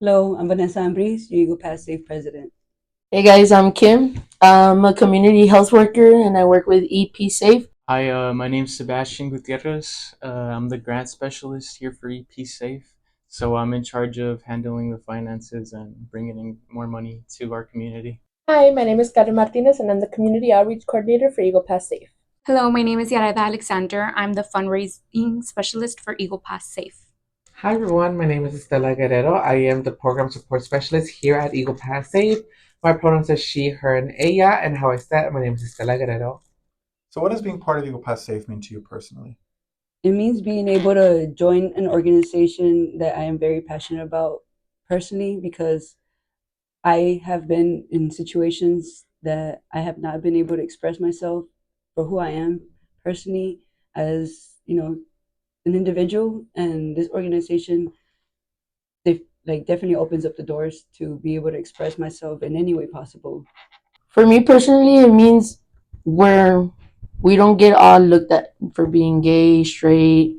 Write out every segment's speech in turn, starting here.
Hello, I'm Vanessa Ambris, your Eagle Pass Safe President. Hey guys, I'm Kim. I'm a community health worker and I work with EP Safe. Hi, my name's Sebastian Gutierrez. I'm the grant specialist here for EP Safe. So I'm in charge of handling the finances and bringing in more money to our community. Hi, my name is James Martinez, and I'm the Community Outreach Coordinator for Eagle Pass Safe. Hello, my name is Yareda Alexander. I'm the fundraising specialist for Eagle Pass Safe. Hi everyone, my name is Estela Guerrero. I am the program support specialist here at Eagle Pass Safe. My pronouns are she, her, and ella, and how I said, my name is Estela Guerrero. So, what does being part of Eagle Pass Safe mean to you personally? It means being able to join an organization that I am very passionate about personally because I have been in situations that I have not been able to express myself for who I am personally as, an individual, and this organization they definitely opens up the doors to be able to express myself in any way possible. For me personally, it means we're we don't get all looked at for being gay, straight,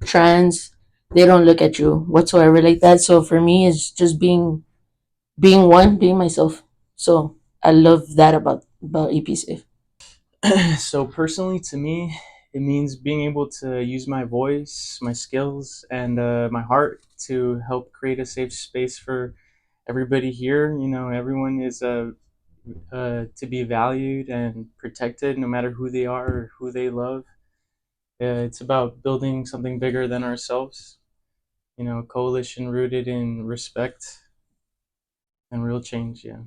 trans. They don't look at you whatsoever like that. So for me, it's just being myself. So I love that about EP Safe. So personally, to me, it means being able to use my voice, my skills, and my heart to help create a safe space for everybody here. Everyone is to be valued and protected, no matter who they are or who they love. It's about building something bigger than ourselves. A coalition rooted in respect and real change. Yeah.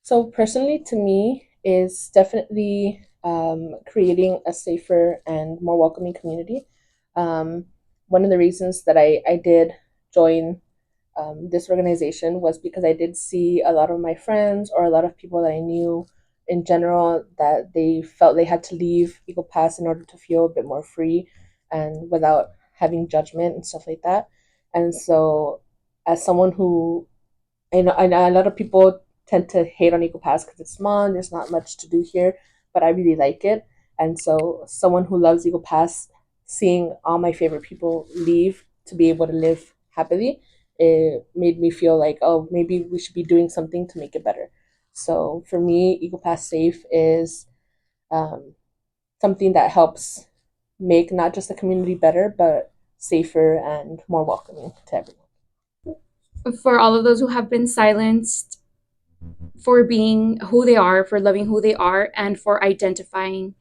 So, personally, to me, is definitely creating a safer and more welcoming community. Um, One of the reasons that I did join this organization was because I did see a lot of my friends or a lot of people that I knew in general that they felt they had to leave Eagle Pass in order to feel a bit more free and without having judgment and stuff like that. And so, as someone who I know a lot of people tend to hate on Eagle Pass because it's small and there's not much to do here, but I really like it. And so, someone who loves Eagle Pass, seeing all my favorite people leave to be able to live happily, it made me feel like, oh, maybe we should be doing something to make it better. So for me, Eagle Pass Safe is um, something that helps make not just the community better, but safer and more welcoming to everyone. For all of those who have been silenced, for being who they are, for loving who they are, and for identifying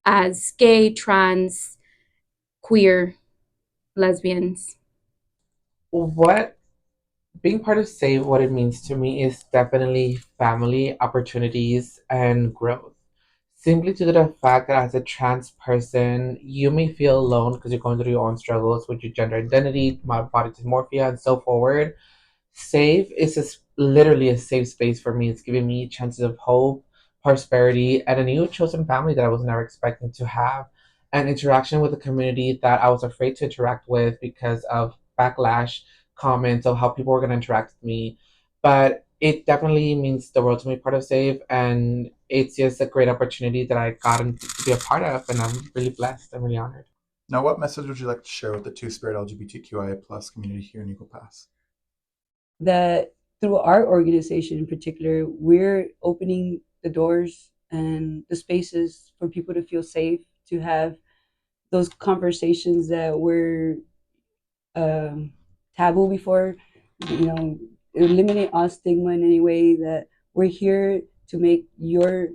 as gay, trans, queer, lesbians. What being part of Save, what it means to me is definitely family, opportunities, and growth. Simply due to the fact that as a trans person, you may feel alone because you're going through your own struggles with your gender identity, body dysmorphia, and so forward. Safe is literally a safe space for me. It's giving me chances of hope, prosperity, and a new chosen family that I was never expecting to have. An interaction with a community that I was afraid to interact with because of backlash, comments of how people were going to interact with me. But it definitely means the world to me, part of Save, and it's just a great opportunity that I got to be a part of, and I'm really blessed. I'm really honored. Now, what message would you like to share with the Two Spirit LGBTQIA plus community here in Eagle Pass? That through our organization in particular, we're opening the doors and the spaces for people to feel safe, to have those conversations that were um, taboo before, eliminate all stigma in any way, that we're here to make your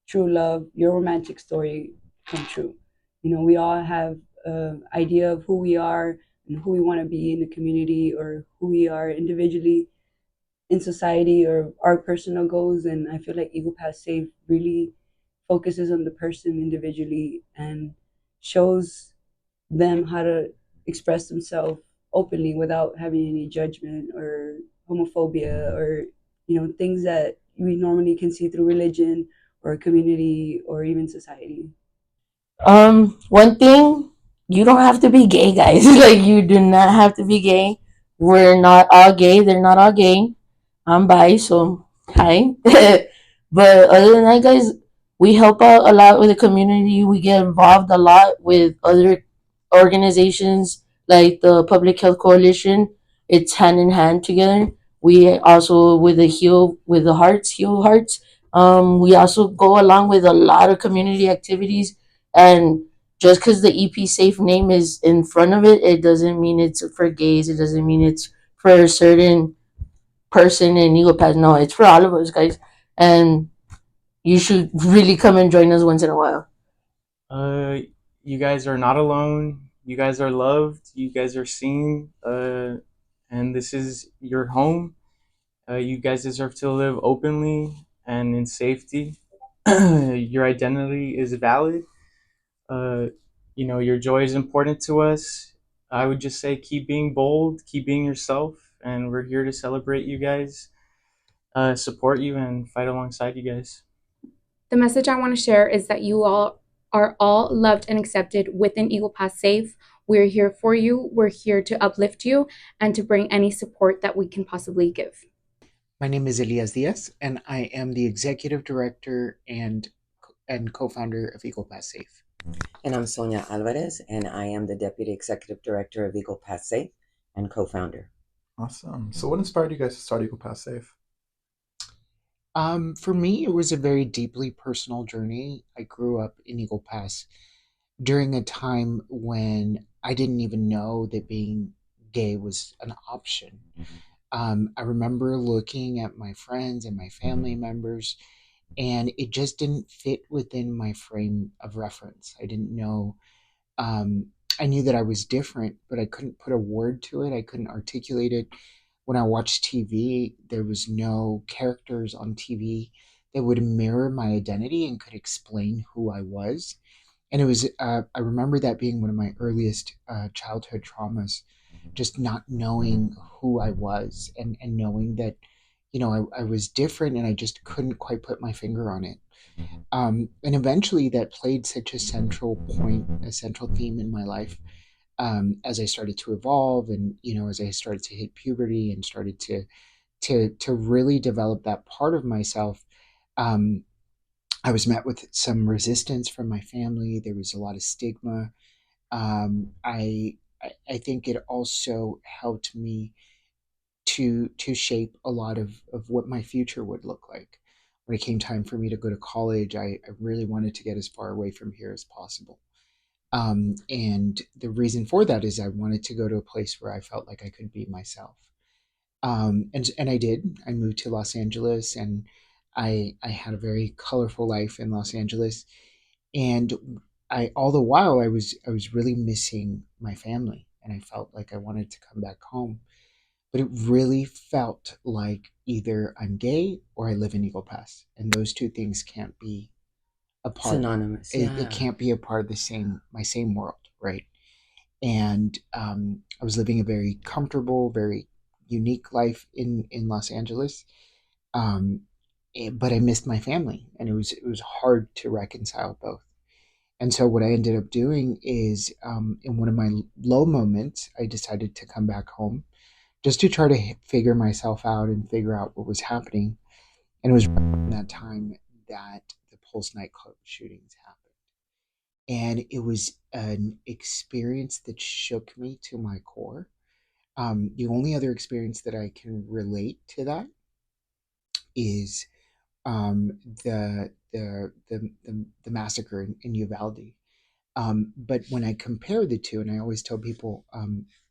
true love, your romantic story come true. We all have an idea of who we are and who we want to be in the community, or who we are individually in society, or our personal goals. And I feel like Eagle Pass Safe really focuses on the person individually and shows them how to express themselves openly without having any judgment or homophobia, or things that we normally can see through religion or community or even society. One thing, you don't have to be gay, guys. Like you do not have to be gay. We're not all gay. They're not all gay. I'm bi, so hi. But other than that, guys, we help out a lot with the community. We get involved a lot with other organizations like the Public Health Coalition. it's hand in hand together. We also with the heal hearts. We also go along with a lot of community activities, and just because the EP Safe name is in front of it, it doesn't mean it's for gays. It doesn't mean it's for a certain person in Eagle Pass. No, it's for all of us, guys, and you should really come and join us once in a while. Uh, you guys are not alone. You guys are loved. You guys are seen. And this is your home. You guys deserve to live openly and in safety. Your identity is valid. Uh, your joy is important to us. I would just say keep being bold, keep being yourself, and we're here to celebrate you guys, support you, and fight alongside you guys. The message I want to share is that you all are all loved and accepted within Eagle Pass Safe. We're here for you. We're here to uplift you and to bring any support that we can possibly give. My name is Elias Diaz, and I am the executive director and co-founder of Eagle Pass Safe. And I'm Sonia Alvarez, and I am the Deputy Executive Director of Eagle Pass Safe and co-founder. Awesome. So what inspired you guys to start Eagle Pass Safe? For me, it was a very deeply personal journey. I grew up in Eagle Pass during a time when I didn't even know that being gay was an option. I remember looking at my friends and my family members, and it just didn't fit within my frame of reference. I didn't know. I knew that I was different, but I couldn't put a word to it. I couldn't articulate it. When I watched TV, there was no characters on TV that would mirror my identity and could explain who I was. And it was, I remember that being one of my earliest childhood traumas, just not knowing who I was and knowing that, I was different and I just couldn't quite put my finger on it. And eventually that played such a central point, a central theme in my life, as I started to evolve, and as I started to hit puberty and started to really develop that part of myself. um, I was met with some resistance from my family. There was a lot of stigma. I think it also helped me to shape a lot of what my future would look like. When it came time for me to go to college, I really wanted to get as far away from here as possible. And the reason for that is I wanted to go to a place where I felt like I could be myself. And I did. I moved to Los Angeles, and I had a very colorful life in Los Angeles. And I all the while I was really missing my family, and I felt like I wanted to come back home. But it really felt like either I'm gay or I live in Eagle Pass, and those two things can't be a part. Synonymous, It yeah. can't be a part of my same world, right? And I was living a very comfortable, very unique life in Los Angeles, um, but I missed my family, and it was hard to reconcile both. And so what I ended up doing is, in one of my low moments, I decided to come back home just to try to figure myself out and figure out what was happening. And it was around that time that the Pulse nightclub shootings happened. And it was an experience that shook me to my core. The only other experience that I can relate to that is the massacre in Uvalde. But when I compare the two, and I always tell people,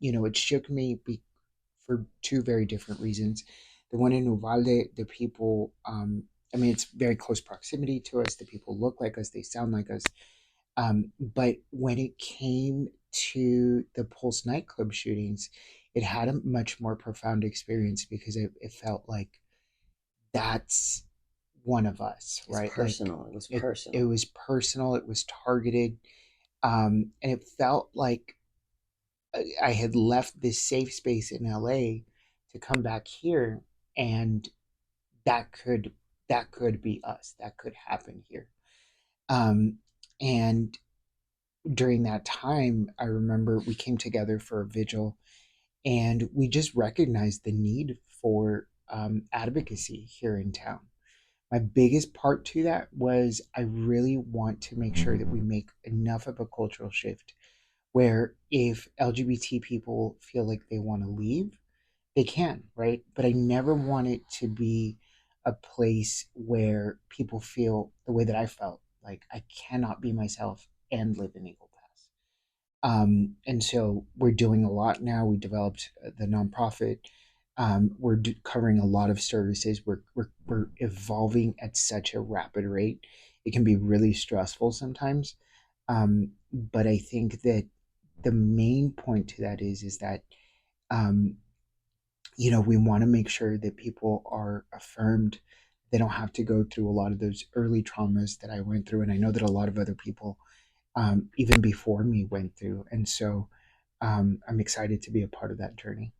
it shook me for two very different reasons. The one in Uvalde, the people, I mean, it's very close proximity to us. The people look like us, they sound like us. But when it came to the Pulse nightclub shootings, it had a much more profound experience because it felt like that's one of us, It's right? Like personal. It was it, personal. it was personal, it was targeted, and it felt like I had left this safe space in LA to come back here, and that could that could be us. That could happen here. And during that time, I remember we came together for a vigil, and we just recognized the need for advocacy here in town. My biggest part to that was I really want to make sure that we make enough of a cultural shift where if LGBT people feel like they want to leave, they can, right? But I never want it to be a place where people feel the way that I felt, like I cannot be myself and live in Eagle Pass. And so we're doing a lot now. We developed the nonprofit. We're covering a lot of services. We're evolving at such a rapid rate. It can be really stressful sometimes. But I think that the main point to that is that um, we want to make sure that people are affirmed. They don't have to go through a lot of those early traumas that I went through, and I know that a lot of other people, even before me, went through. And so I'm excited to be a part of that journey.